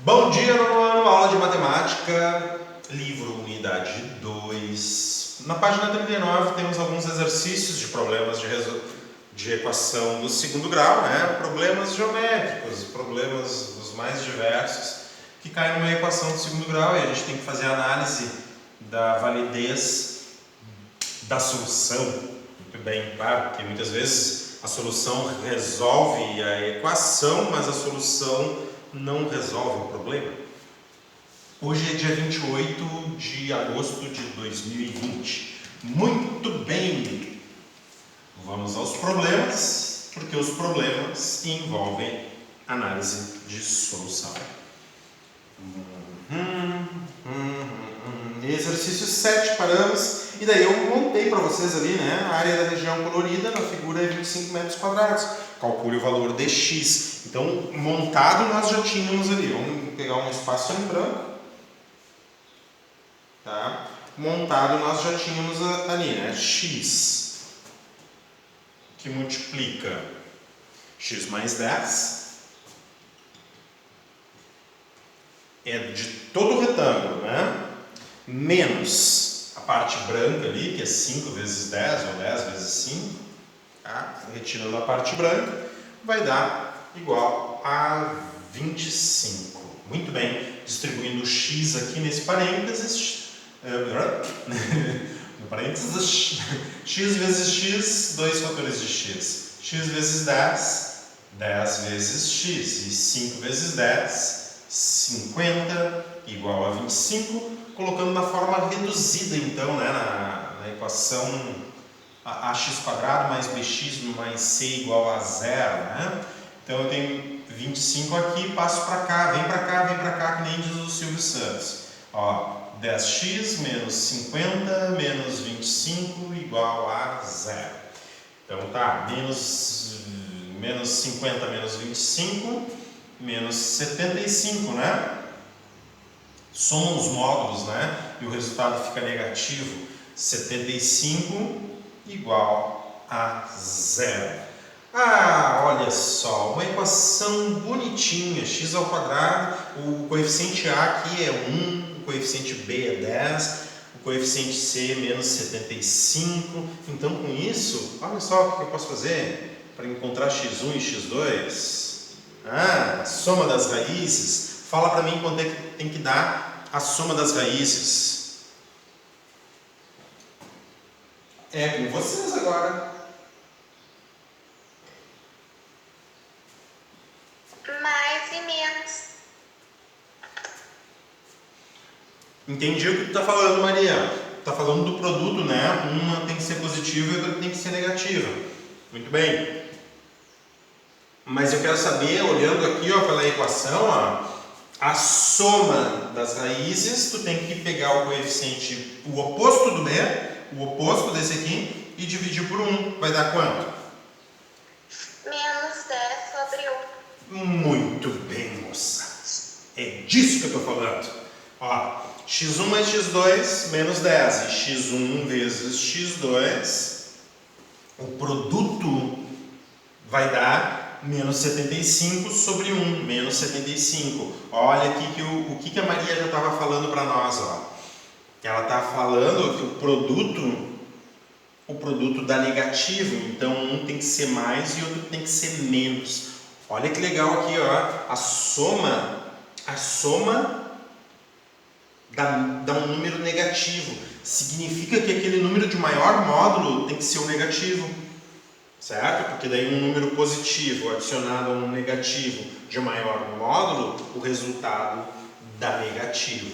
Bom dia, nono ano, aula de matemática, livro unidade 2. Na página 39 temos alguns exercícios de problemas de equação do segundo grau, né? Problemas geométricos, problemas dos mais diversos, que caem numa equação do segundo grau e a gente tem que fazer a análise da validez da solução. Muito bem, claro, porque muitas vezes a solução resolve a equação, mas a solução não resolve o problema. Hoje é dia 28 de agosto de 2020. Muito bem! Vamos aos problemas, porque os problemas envolvem análise de solução. Exercício 7, paramos. E daí eu montei para vocês ali, né? A área da região colorida na figura é 25 metros quadrados. Calcule o valor de x. Então, montado nós já tínhamos ali. Vamos pegar um espaço em branco. Tá? Montado nós já tínhamos ali, né? X, que multiplica x mais 10. É de todo o retângulo, né? Menos a parte branca ali, que é 5 vezes 10, ou 10 vezes 5, tá? Retirando a parte branca, vai dar igual a 25. Muito bem, distribuindo o x aqui nesse parênteses, no parênteses, x vezes x, 2 fatores de x. X vezes 10, 10 vezes x, e 5 vezes 10, 50, igual a 25, colocando na forma reduzida, então, né, na equação ax² mais bx mais c igual a 0, né? Então, eu tenho 25 aqui, passo para cá, vem para cá, que nem diz o Silvio Santos. Ó, 10x menos 50 menos 25 igual a 0. Então, tá, menos 50 menos 25, menos 75, né? Somam os módulos, né? E o resultado fica negativo. 75 igual a 0. Ah, olha só, uma equação bonitinha. X ao quadrado, o coeficiente A aqui é 1, o coeficiente B é 10, o coeficiente C é menos 75. Então, com isso, olha só o que eu posso fazer para encontrar x1 e x2. A soma das raízes. Fala para mim quanto é que tem que dar a soma das raízes. É com vocês agora. Mais e menos. Entendi o que tu está falando, Maria. Está falando do produto, né? Uma tem que ser positiva e outra tem que ser negativa. Muito bem. Mas eu quero saber, olhando aqui, ó, pela equação, ó, a soma das raízes, tu tem que pegar o coeficiente, o oposto do B, o oposto desse aqui, e dividir por 1. Vai dar quanto? Menos 10 sobre 1. Muito bem, moça. É disso que eu estou falando. Ó, x1 mais x2, menos 10. E x1 vezes x2, o produto vai dar menos 75 sobre 1, menos 75. Olha aqui o que a Maria já estava falando para nós. Ó. Ela está falando que o produto dá negativo, então um tem que ser mais e outro tem que ser menos. Olha que legal aqui, ó, a soma dá um número negativo. Significa que aquele número de maior módulo tem que ser o negativo. Certo? Porque daí um número positivo adicionado a um negativo de maior módulo, o resultado dá negativo.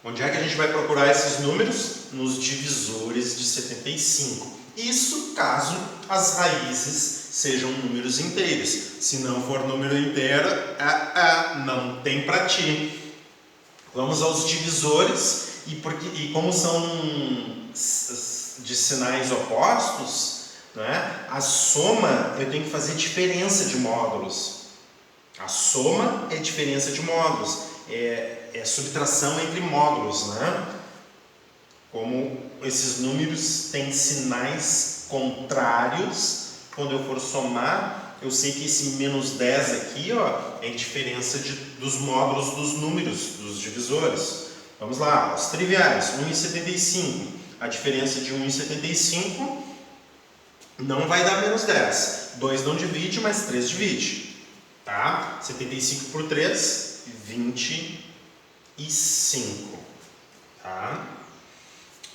Onde é que a gente vai procurar esses números? Nos divisores de 75. Isso caso as raízes sejam números inteiros. Se não for número inteiro, não tem para ti. Vamos aos divisores e como são de sinais opostos, né? A soma, eu tenho que fazer diferença de módulos. A soma é diferença de módulos, é subtração entre módulos, né? Como esses números têm sinais contrários, quando eu for somar, Eu sei que esse menos 10 aqui, ó, é a diferença dos módulos dos números, dos divisores. Vamos lá, os triviais, 1,75. A diferença de 1,75 não vai dar menos 10. 2 não divide, mas 3 divide. Tá? 75 por 3, 25. Tá?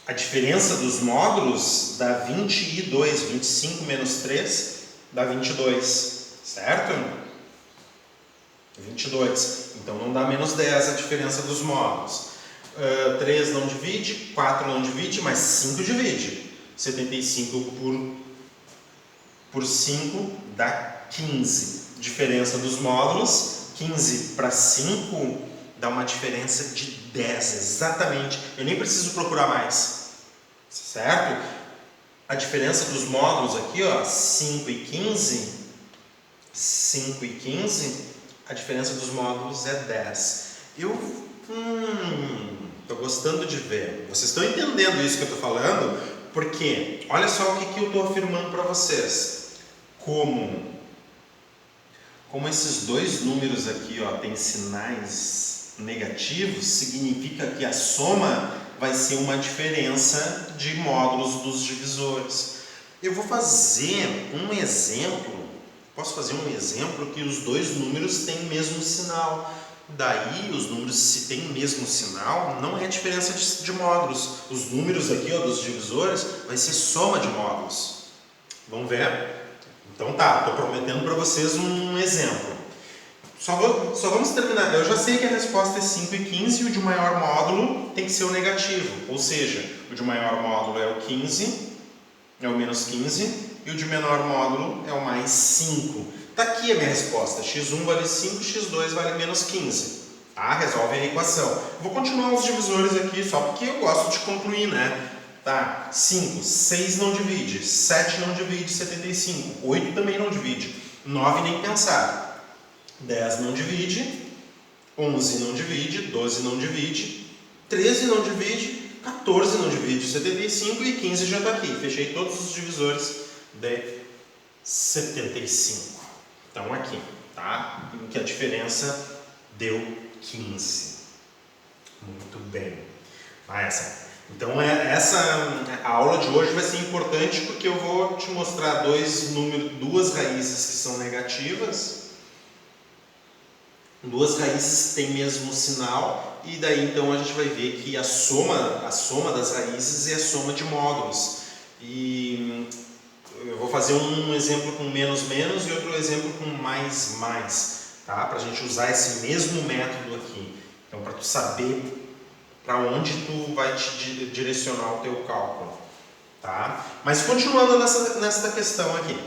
A diferença dos módulos dá 22. 25 menos 3 dá 22. Certo? 22. Então não dá menos 10 a diferença dos módulos. 3 não divide, 4 não divide, mas 5 divide. 75 por 5 dá 15. Diferença dos módulos, 15 para 5 dá uma diferença de 10, exatamente. Eu nem preciso procurar mais, certo? A diferença dos módulos aqui, ó, 5 e 15, a diferença dos módulos é 10. Estou gostando de ver. Vocês estão entendendo isso que eu estou falando? Porque, olha só o que eu estou afirmando para vocês. Como esses dois números aqui, ó, têm sinais negativos, significa que a soma vai ser uma diferença de módulos dos divisores. Eu vou fazer um exemplo. Posso fazer um exemplo que os dois números têm o mesmo sinal. Daí, os números, se têm o mesmo sinal, não é diferença de módulos. Os números aqui, ó, dos divisores, vai ser soma de módulos. Vamos ver? Então tá, estou prometendo para vocês um exemplo. Só vamos terminar. Eu já sei que a resposta é 5 e 15 e o de maior módulo tem que ser o negativo. Ou seja, o de maior módulo é o 15, é o menos 15, e o de menor módulo é o mais 5. Está aqui a minha resposta. x1 vale 5, x2 vale menos 15. Tá? Resolve a equação. Vou continuar os divisores aqui só porque eu gosto de concluir, né? Tá? 5, 6 não divide, 7 não divide 75, 8 também não divide, 9 nem pensar, 10 não divide, 11 não divide, 12 não divide, 13 não divide, 14 não divide 75 e 15 já está aqui. Fechei todos os divisores de 75. Então aqui, tá? Em que a diferença deu 15. Muito bem. Então essa aula de hoje vai ser importante porque eu vou te mostrar duas raízes que são negativas. Duas raízes que têm mesmo sinal e daí então a gente vai ver que a soma das raízes é a soma de módulos. E eu vou fazer um exemplo com menos menos e outro exemplo com mais mais, tá? Para a gente usar esse mesmo método aqui. Então para tu saber para onde tu vai te direcionar o teu cálculo, tá? Mas continuando nessa questão aqui.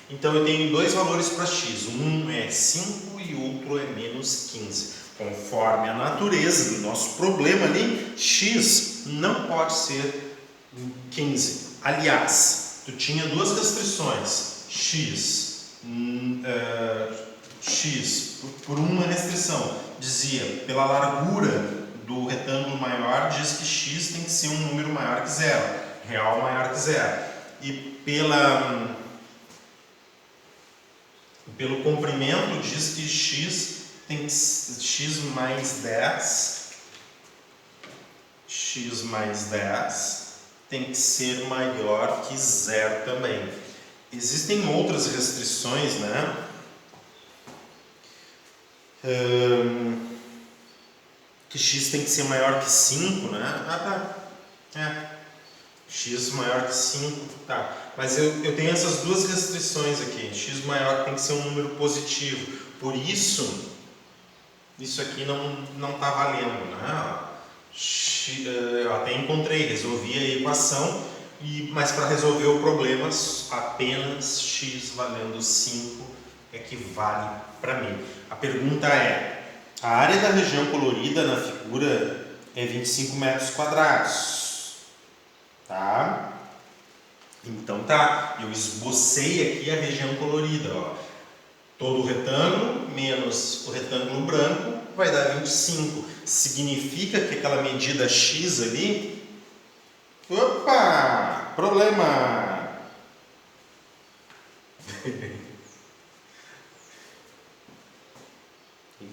Então eu tenho dois valores para x, um é 5 e o outro é menos 15. Conforme a natureza do nosso problema ali, x não pode ser 15. Aliás, tu tinha duas restrições, x por uma restrição, dizia pela largura do retângulo maior, diz que x tem que ser um número maior que zero, real maior que zero. E pelo comprimento diz que x mais 10 tem que ser maior que zero também. Existem outras restrições, né? Que x tem que ser maior que 5, né? X maior que 5, tá. Mas eu tenho essas duas restrições aqui. X maior tem que ser um número positivo. Por isso aqui não está valendo, né? Eu até encontrei, resolvi a equação, mas para resolver o problema, apenas x valendo 5 é que vale para mim. A pergunta é, a área da região colorida na figura é 25 metros quadrados, tá? Então tá, eu esbocei aqui a região colorida, ó. Todo o retângulo menos o retângulo branco vai dar 25. Significa que aquela medida x ali... Opa! Problema!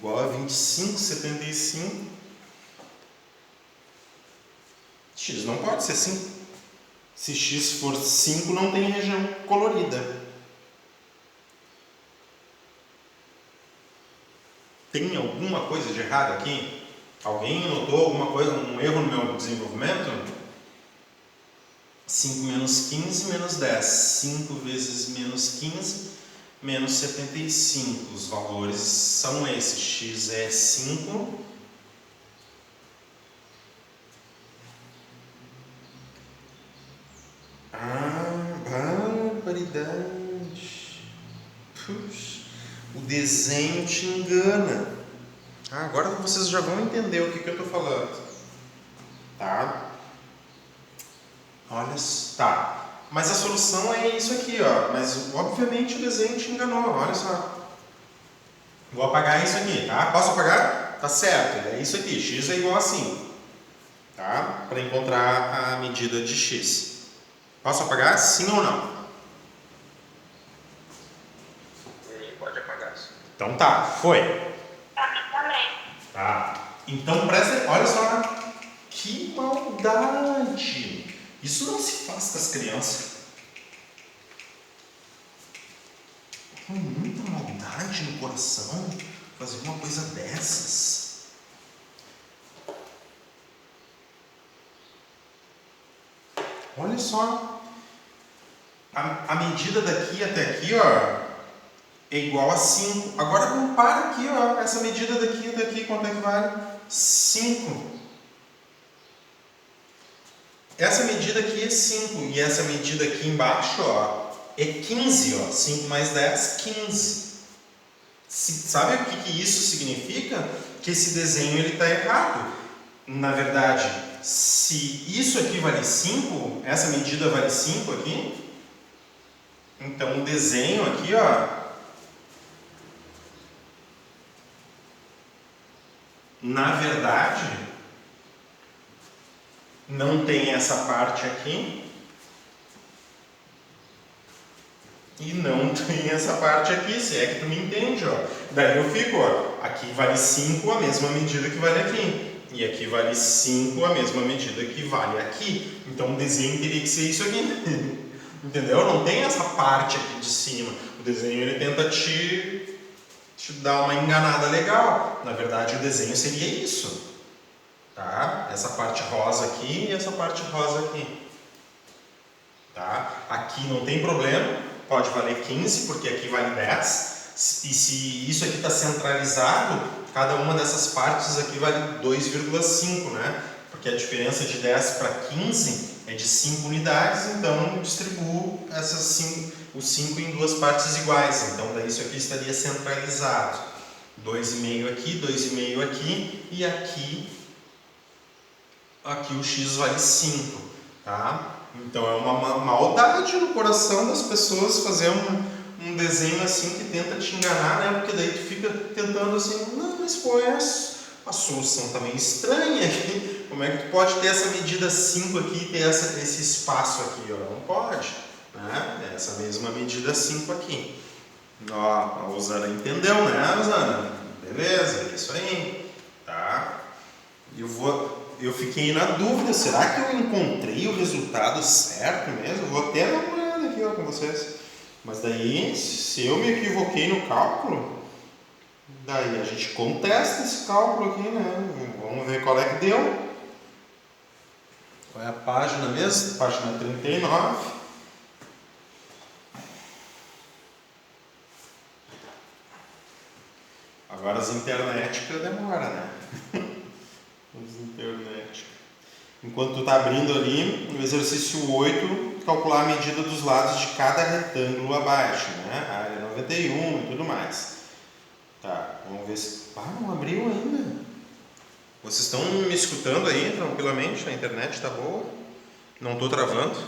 igual a 25,75. X não pode ser 5. Se x for 5, não tem região colorida. Tem alguma coisa de errado aqui? Alguém notou alguma coisa, um erro no meu desenvolvimento? 5 menos 15 menos 10. 5 vezes menos 15 menos 75. Os valores são esses. X é 5. Barbaridade. Puxa, o desenho te engana. Agora vocês já vão entender o que eu estou falando. Tá? Olha, tá. Mas a solução é isso aqui, ó. Mas obviamente o desenho te enganou. Olha só. Vou apagar isso aqui, tá? Posso apagar? Tá certo. É isso aqui. X é igual a 5. Tá? Para encontrar a medida de x. Posso apagar? Sim ou não? Pode apagar. Então tá. Foi. Também. Tá. Então presta, olha só. Que maldade. Isso não se faz com as crianças. Com muita maldade no coração fazer uma coisa dessas. Olha só. A medida daqui até aqui, ó, é igual a 5. Agora compara aqui, ó, essa medida daqui até aqui, quanto é que vale? 5. Essa medida aqui é 5 e essa medida aqui embaixo, ó, é 15, ó. 5 mais 10, 15. Sabe o que isso significa? Que esse desenho ele está errado. Na verdade, se isso aqui vale 5, essa medida vale 5 aqui, então o desenho aqui, ó, na verdade, não tem essa parte aqui e não tem essa parte aqui, se é que tu me entende, ó. Daí eu fico, ó, aqui vale 5 a mesma medida que vale aqui, e aqui vale 5 a mesma medida que vale aqui. Então o desenho teria que ser isso aqui. Entendeu? Não tem essa parte aqui de cima. O desenho ele tenta te dar uma enganada legal. Na verdade o desenho seria isso. Tá? Essa parte rosa aqui e essa parte rosa aqui. Tá? Aqui não tem problema, pode valer 15, porque aqui vale 10. E se isso aqui está centralizado, cada uma dessas partes aqui vale 2,5, né? Porque a diferença de 10 para 15 é de 5 unidades, então eu distribuo os 5 em duas partes iguais. Então daí isso aqui estaria centralizado. 2,5 aqui, 2,5 aqui e aqui o x vale 5, tá? Então é uma maldade no coração das pessoas fazer um desenho assim que tenta te enganar, né? Porque daí tu fica tentando assim, não, mas pô, a solução tá meio estranha aqui. Como é que tu pode ter essa medida 5 aqui e ter esse espaço aqui, ó? Não pode, né? Essa mesma medida 5 aqui. Ó, a Osana entendeu, né, Osana? Beleza, é isso aí, tá? Eu fiquei na dúvida, será que eu encontrei o resultado certo mesmo? Vou até dar uma olhada aqui, ó, com vocês. Mas daí, se eu me equivoquei no cálculo, daí a gente contesta esse cálculo aqui, né? Vamos ver qual é que deu. Qual é a página mesmo? Página 39. Agora as internéticas demora, né? As internéticas. Enquanto tu está abrindo ali, no exercício 8, calcular a medida dos lados de cada retângulo abaixo, né? A área 91 e tudo mais. Tá, vamos ver se... não abriu ainda. Vocês estão me escutando aí tranquilamente? A internet está boa? Não estou travando?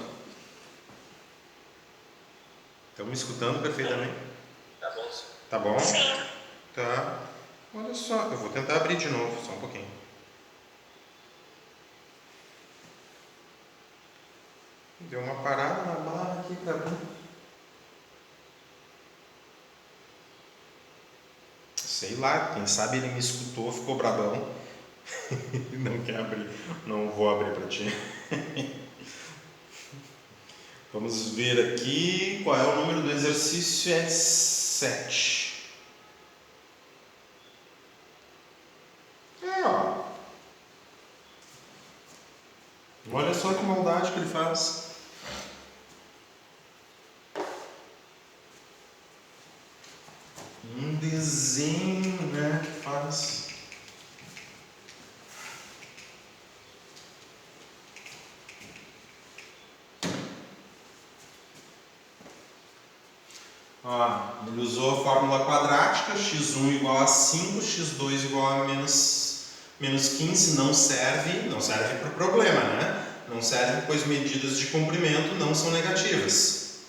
Estão me escutando perfeitamente? Tá bom, sim. Tá bom? Sim. Tá. Olha só, eu vou tentar abrir de novo, só um pouquinho. Deu uma parada na barra aqui para abrir. Sei lá, quem sabe ele me escutou, ficou brabão. Não quer abrir, não vou abrir para ti. Vamos ver aqui qual é o número do exercício, é 7. Ó. Olha só que maldade que ele faz. Um desenho, né, que faz. Ó, ele usou a fórmula quadrática, x1 igual a 5, x2 igual a menos 15, não serve para o problema, né? Não serve pois medidas de comprimento não são negativas.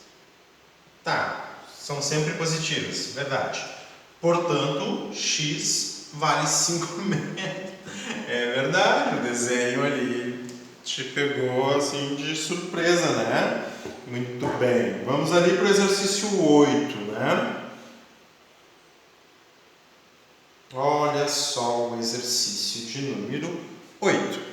Tá, são sempre positivas, verdade. Portanto, x vale 5 metros. É verdade, o desenho ali te pegou assim de surpresa, né? Muito bem. Vamos ali para o exercício 8, né? Olha só o exercício de número 8.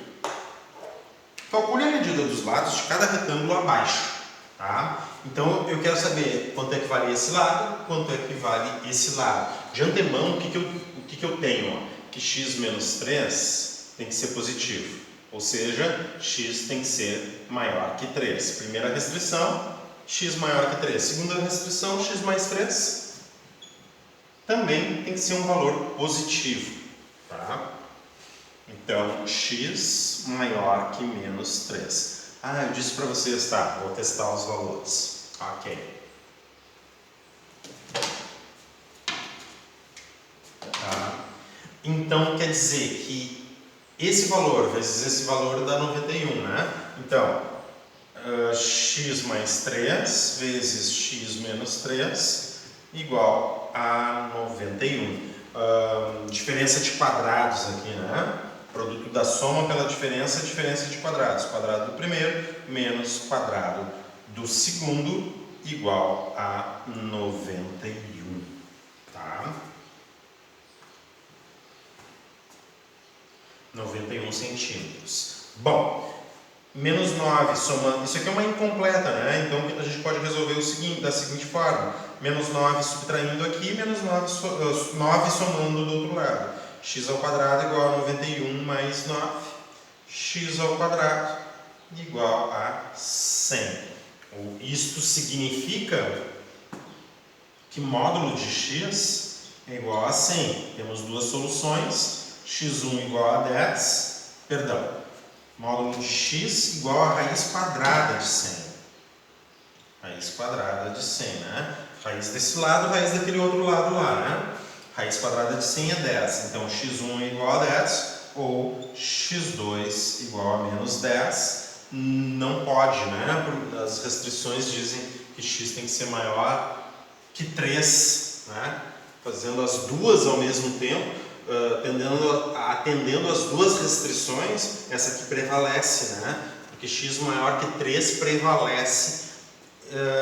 Calcule a medida dos lados de cada retângulo abaixo, tá? Então eu quero saber quanto é que vale esse lado, quanto é que vale esse lado. De antemão, o que eu tenho? Ó? Que x menos 3 tem que ser positivo. Ou seja, x tem que ser maior que 3. Primeira restrição, x maior que 3. Segunda restrição, x mais 3 também tem que ser um valor positivo. Tá? Então, x maior que menos 3. Ah, eu disse para vocês, tá, vou testar os valores. Ok. Tá. Então, quer dizer que esse valor vezes esse valor dá 91, né? Então, x mais 3 vezes x menos 3 igual a 91. Diferença de quadrados aqui, né? Produto da soma pela diferença de quadrados. Quadrado do primeiro menos quadrado do segundo igual a 91. Tá? 91 centímetros. Bom, menos 9 somando... Isso aqui é uma incompleta, né? Então a gente pode resolver o seguinte, da seguinte forma. Menos 9 subtraindo aqui, menos 9 somando do outro lado. X ao quadrado igual a 91 mais 9. X ao quadrado igual a 100. Isto significa que módulo de x é igual a 100. Temos duas soluções. x1 igual a 10, módulo de x igual a raiz quadrada de 100. Raiz quadrada de 100, né? Raiz desse lado, raiz daquele outro lado lá, né? Raiz quadrada de 100 é 10. Então, x1 é igual a 10 ou x2 igual a menos 10. Não pode, né? As restrições dizem que x tem que ser maior que 3, né? Fazendo as duas ao mesmo tempo. Atendendo as duas restrições, essa aqui prevalece, né? Porque x maior que 3 prevalece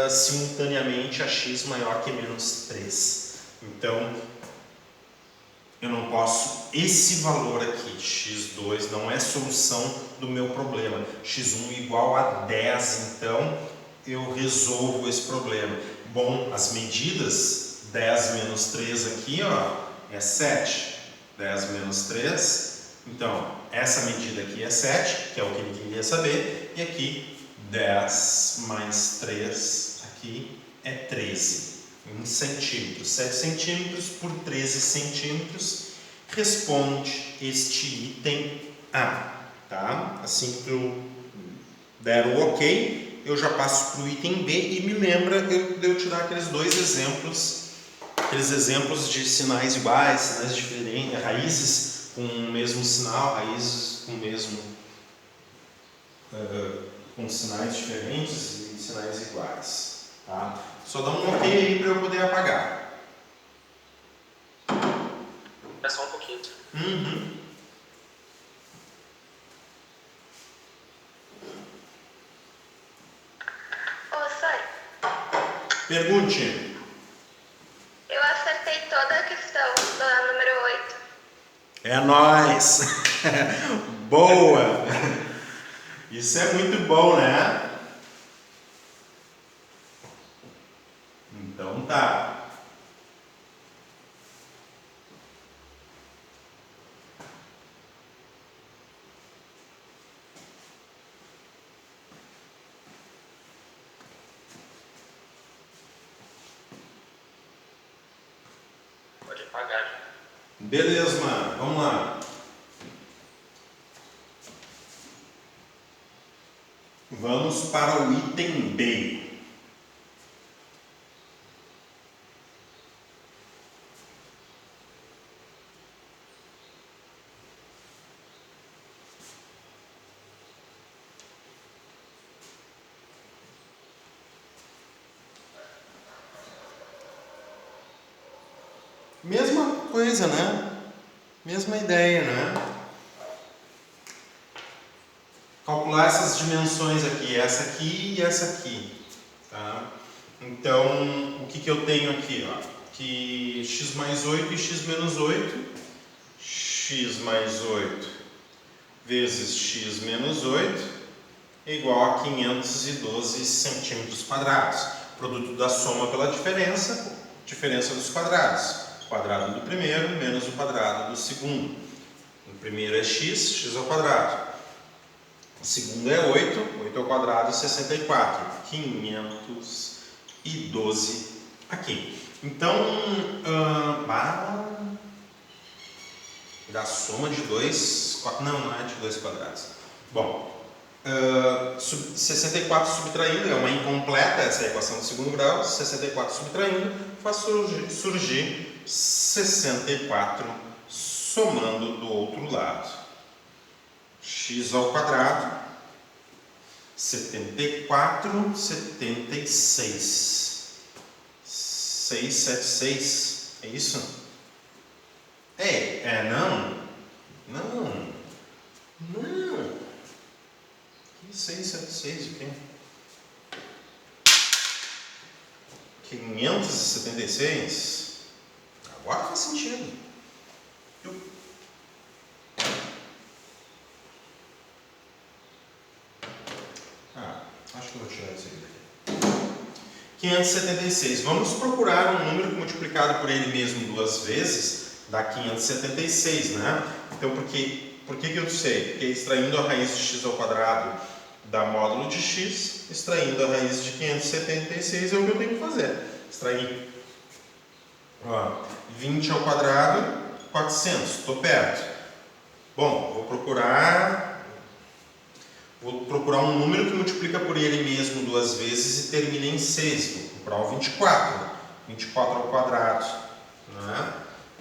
simultaneamente a x maior que menos 3. Então, eu não posso, esse valor aqui, x2, não é solução do meu problema. x1 igual a 10, então eu resolvo esse problema. Bom, as medidas, 10 menos 3 aqui, ó, é 7. 10 menos 3, então essa medida aqui é 7, que é o que ele queria saber, e aqui 10 mais 3 aqui é 13, em centímetros. 7 centímetros por 13 centímetros responde este item A. Tá? Assim que eu der o ok, eu já passo para o item B e me lembra de eu te dar aqueles dois exemplos. Aqueles exemplos de sinais iguais, sinais diferentes, raízes com o mesmo sinal, raízes com o mesmo com sinais diferentes e sinais iguais. Tá? Só dá um ok aí para eu poder apagar. É só um pouquinho. Ô, Sônia, Pergunte. eu acertei toda a questão no É nóis! Boa! Isso é muito bom, né? Então tá. Pode apagar já. Beleza, mano. Vamos lá. Vamos para o item B. Mesma coisa, né? Mesma ideia, né? Calcular essas dimensões aqui, essa aqui e essa aqui, tá? Então, o que que eu tenho aqui, ó? Que x mais 8 e x menos 8, x mais 8 vezes x menos 8 é igual a 512 centímetros quadrados. Produto da soma pela diferença, diferença dos quadrados. Quadrado do primeiro menos o quadrado do segundo. O primeiro é x, x ao quadrado. O segundo é 8, 8 ao quadrado é 64. 512 aqui. Então, da soma de 2, não é de 2 quadrados. Bom, 64 subtraindo, é uma incompleta essa é a equação do segundo grau. 64 subtraindo, faz surgir 64 somando do outro lado. X ao quadrado, 74, 76. 676, é isso? Não. Que 676 o quê? 576? Agora faz sentido. Acho que eu vou tirar isso aí daqui. 576. Vamos procurar um número que multiplicado por ele mesmo duas vezes dá 576, né? Então, por que eu sei? Porque extraindo a raiz de x ao quadrado dá módulo de x, extraindo a raiz de 576 é o que eu tenho que fazer. Extrair 20 ao quadrado, 400. Estou perto. Bom, vou procurar um número que multiplica por ele mesmo duas vezes e termina em 6. Vou procurar o 24. 24 ao quadrado. Né?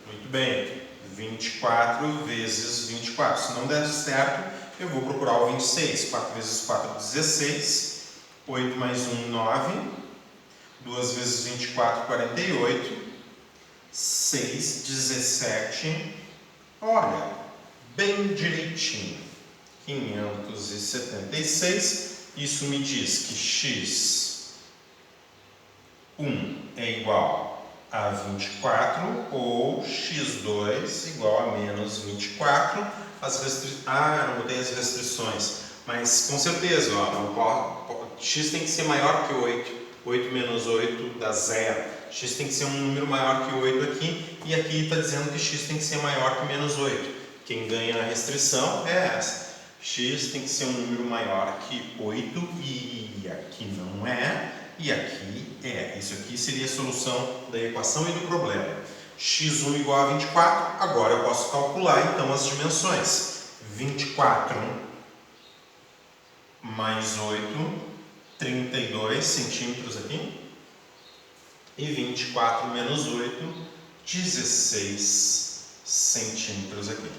Muito bem. 24 vezes 24. Se não der certo, eu vou procurar o 26. 4 vezes 4, 16. 8 mais 1, 9. 2 vezes 24, 48. 6, 17. Olha, bem direitinho. 576, isso me diz que x1 é igual a 24 ou x2 igual a menos 24. Eu não botei as restrições, mas com certeza, x tem que ser maior que 8. 8 menos 8 dá 0. X tem que ser um número maior que 8 aqui, e aqui está dizendo que x tem que ser maior que menos 8. Quem ganha a restrição é essa. X tem que ser um número maior que 8 e aqui não é, e aqui é. Isso aqui seria a solução da equação e do problema. x1 igual a 24, agora eu posso calcular então as dimensões. 24 mais 8, 32 centímetros aqui, e 24 menos 8, 16 centímetros aqui.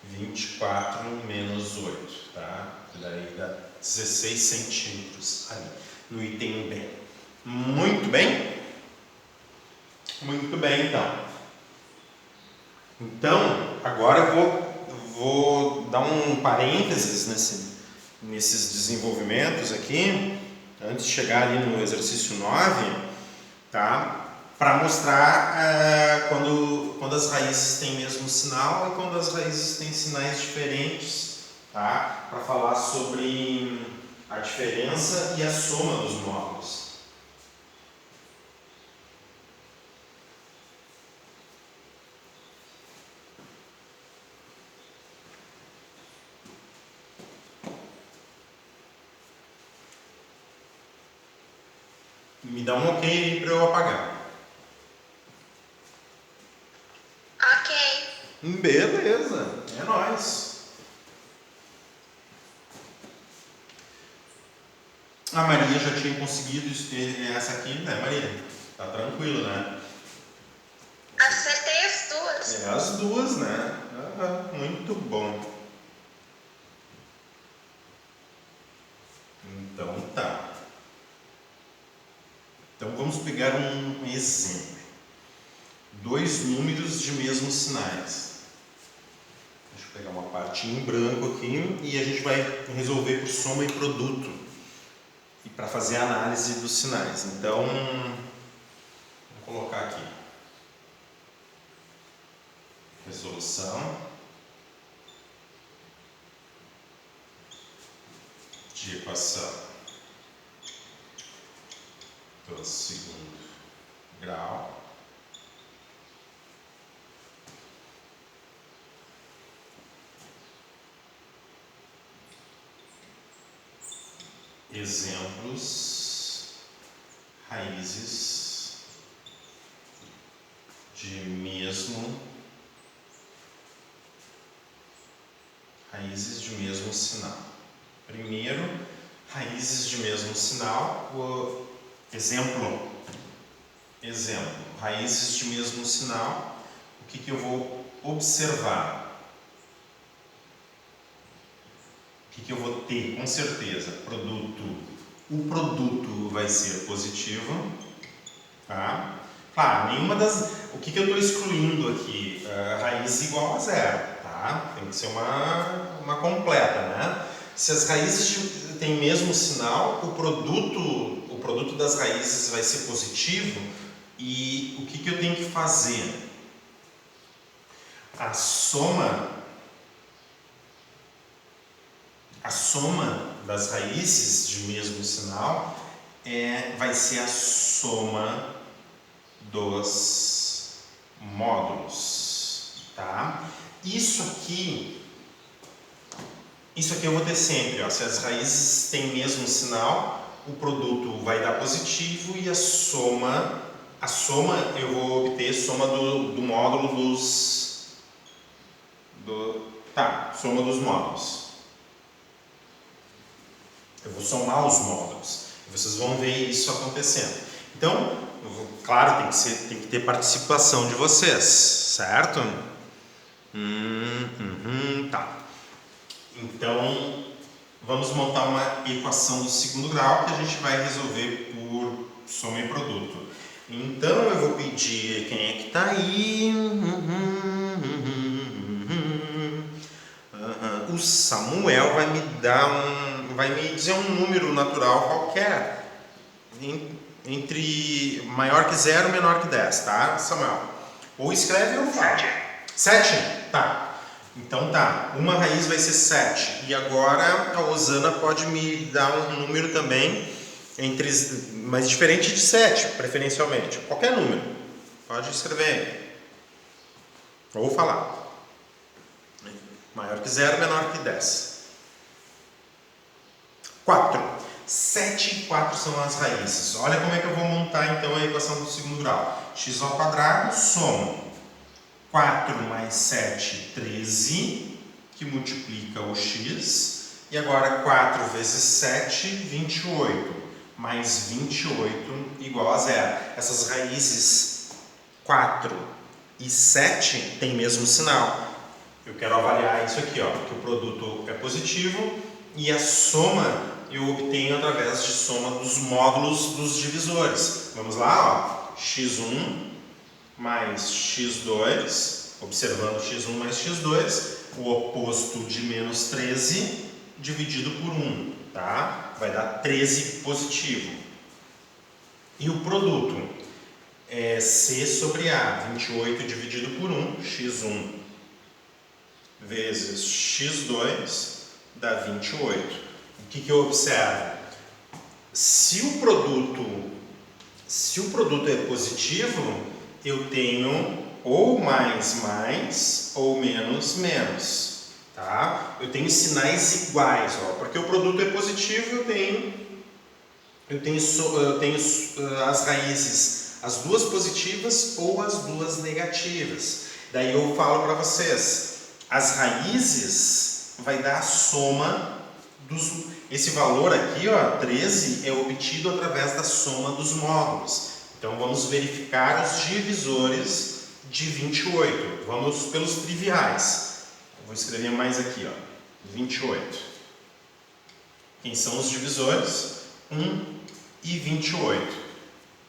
24 menos 8, tá? Daí dá 16 centímetros ali, no item B. Muito bem? Muito bem, então. Então, agora eu vou dar um parênteses nesses desenvolvimentos aqui, antes de chegar ali no exercício 9, tá? para mostrar quando as raízes têm mesmo sinal e quando as raízes têm sinais diferentes, tá? Para falar sobre a diferença e a soma dos módulos. Me dá um ok aí para eu apagar. Ok. Beleza, é nóis. A Maria já tinha conseguido essa aqui, né, Maria? Tá tranquilo, né? Acertei as duas. É as duas, né? Muito bom. Então tá. Então vamos pegar um exemplo. Dois números de mesmos sinais. Deixa eu pegar uma parte em branco aqui e a gente vai resolver por soma e produto. E para fazer a análise dos sinais. Então, vou colocar aqui. Resolução de equação do segundo grau. Exemplos, raízes de mesmo sinal. Primeiro, raízes de mesmo sinal. Exemplo, raízes de mesmo sinal. O que eu vou observar? O que eu vou ter? Com certeza, produto. O produto vai ser positivo, tá? Claro, nenhuma das... O que eu estou excluindo aqui? Raiz igual a zero, tá? Tem que ser uma completa, né? Se as raízes têm mesmo sinal, o produto das raízes vai ser positivo. E o que eu tenho que fazer? A soma das raízes de mesmo sinal vai ser a soma dos módulos, tá? Isso aqui eu vou ter sempre, ó, se as raízes têm mesmo sinal, o produto vai dar positivo e a soma eu vou obter soma do módulo soma dos módulos. Eu vou somar os módulos. Vocês vão ver isso acontecendo. Então, claro, tem que ter participação de vocês, certo? Tá. Então, vamos montar uma equação do segundo grau que a gente vai resolver por soma e produto. Então, eu vou pedir quem é que está aí. O Samuel vai me dizer um número natural qualquer entre maior que 0 e menor que 10, tá, Samuel? Ou escreve ou fala. 7? Tá. Então tá, uma raiz vai ser 7. E agora a Osana pode me dar um número também, mas diferente de 7, preferencialmente. Qualquer número. Pode escrever aí. Ou falar. Maior que 0, menor que 10. 4. 7 e 4 são as raízes. Olha como é que eu vou montar então a equação do segundo grau. X ao quadrado, soma 4 mais 7, 13, que multiplica o x. E agora 4 vezes 7, 28. Mais 28 igual a 0. Essas raízes 4 e 7 têm mesmo sinal. Eu quero avaliar isso aqui, ó, que o produto é positivo e a soma eu obtenho através de soma dos módulos dos divisores. Vamos lá, ó, x1 mais x2, observando x1 mais x2, o oposto de menos 13 dividido por 1, tá? Vai dar 13 positivo. E o produto? é C sobre A. 28 dividido por 1, x1 vezes x2 dá 28. O que eu observo? Se o produto é positivo, eu tenho ou mais ou menos, tá? Eu tenho sinais iguais, ó, porque o produto é positivo, eu tenho as raízes, as duas positivas ou as duas negativas. Daí eu falo para vocês, as raízes vai dar a soma dos... Esse valor aqui, ó, 13, é obtido através da soma dos módulos. Então vamos verificar os divisores de 28. Vamos pelos triviais. Eu vou escrever mais aqui, ó, 28. Quem são os divisores? 1 e 28.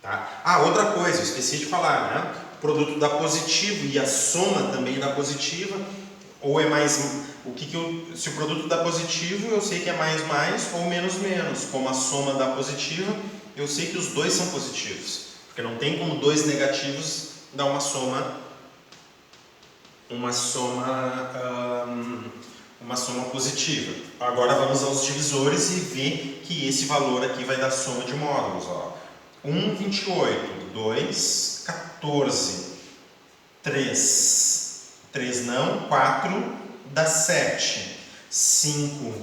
Tá? Ah, outra coisa, eu esqueci de falar, né? O produto dá positivo e a soma também dá positiva, ou é mais... se o produto dá positivo, eu sei que é mais ou menos. Como a soma dá positiva, eu sei que os dois são positivos. Porque não tem como dois negativos dar uma soma positiva. Agora vamos aos divisores e ver que esse valor aqui vai dar soma de módulos. Ó. 1, 28, 2, 14, 3 não, 4 dá 7, 5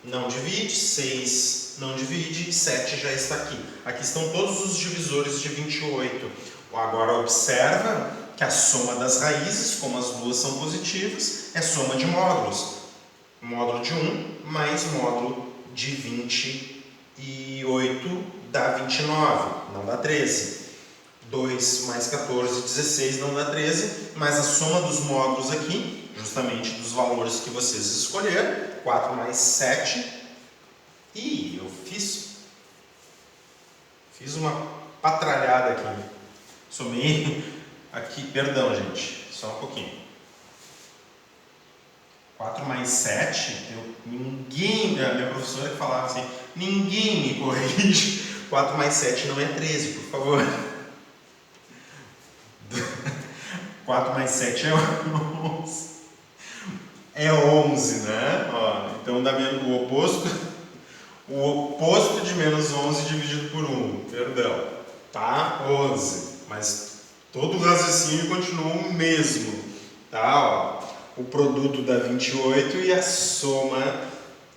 não divide, 6 não divide, 7 já está aqui. Aqui estão todos os divisores de 28. Agora observa que a soma das raízes, como as duas são positivas, é soma de módulos. Módulo de 1 mais módulo de 28 dá 29, não dá 13. 2 mais 14, 16 não dá 13, mas a soma dos módulos aqui, justamente dos valores que vocês escolheram, 4 mais 7, e eu fiz uma patralhada aqui, somei aqui, perdão gente, só um pouquinho, 4 mais 7, minha professora que falava assim, ninguém me corrige, 4 mais 7 não é 13, por favor. 4 mais 7 é 11. É 11, né? Ó, então dá o oposto de menos 11 dividido por 1. Perdão. Tá? 11. Mas todo o raciocínio continua o mesmo. Tá? Ó, o produto dá 28 e a soma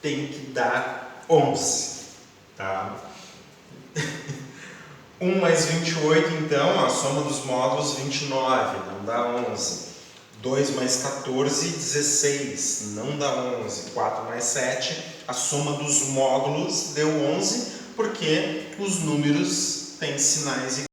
tem que dar 11. Tá? 1 mais 28, então, a soma dos módulos, 29, não dá 11. 2 mais 14, 16, não dá 11. 4 mais 7, a soma dos módulos deu 11, porque os números têm sinais iguais.